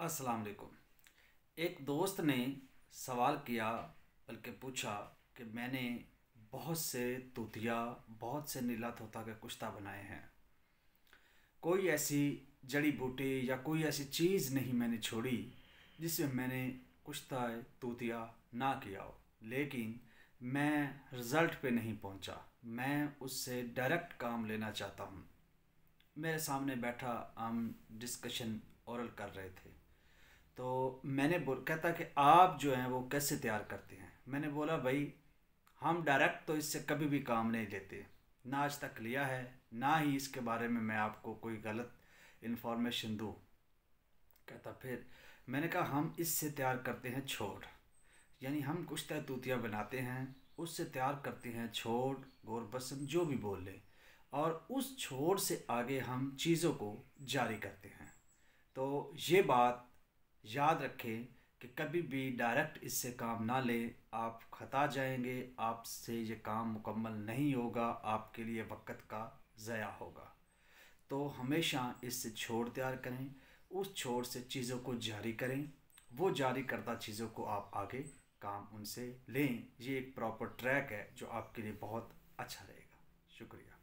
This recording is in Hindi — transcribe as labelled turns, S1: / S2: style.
S1: अस्सलाम वालेकुम। एक दोस्त ने सवाल किया, बल्कि पूछा कि मैंने बहुत से तूतिया, बहुत से नीला तोता के कुश्ता बनाए हैं। कोई ऐसी जड़ी बूटी या कोई ऐसी चीज़ नहीं मैंने छोड़ी जिसमें मैंने कुश्ता तूतिया ना किया हो। लेकिन मैं रिज़ल्ट पे नहीं पहुंचा। मैं उससे डायरेक्ट काम लेना चाहता हूं। मेरे सामने बैठा, हम डिस्कशन ओरल कर रहे थे। तो मैंने बोल कहता कि आप जो हैं वो कैसे तैयार करते हैं। मैंने बोला भाई, हम डायरेक्ट तो इससे कभी भी काम नहीं लेते, ना आज तक लिया है, ना ही इसके बारे में मैं आपको कोई गलत इन्फॉर्मेशन दूँ। कहता फिर मैंने कहा हम इससे तैयार करते हैं छोड़, यानी हम कुछ तूतिया बनाते हैं, उससे तैयार करते हैं छोड़, गोर बसम जो भी बोल लें, और उस छोड़ से आगे हम चीज़ों को जारी करते हैं। तो ये बात याद रखें कि कभी भी डायरेक्ट इससे काम ना लें, आप खता जाएंगे, आपसे ये काम मुकम्मल नहीं होगा, आपके लिए वक्त का ज़या होगा। तो हमेशा इससे छोड़ तैयार करें, उस छोड़ से चीज़ों को जारी करें, वो जारी करता चीज़ों को आप आगे काम उनसे लें। ये एक प्रॉपर ट्रैक है जो आपके लिए बहुत अच्छा रहेगा। शुक्रिया।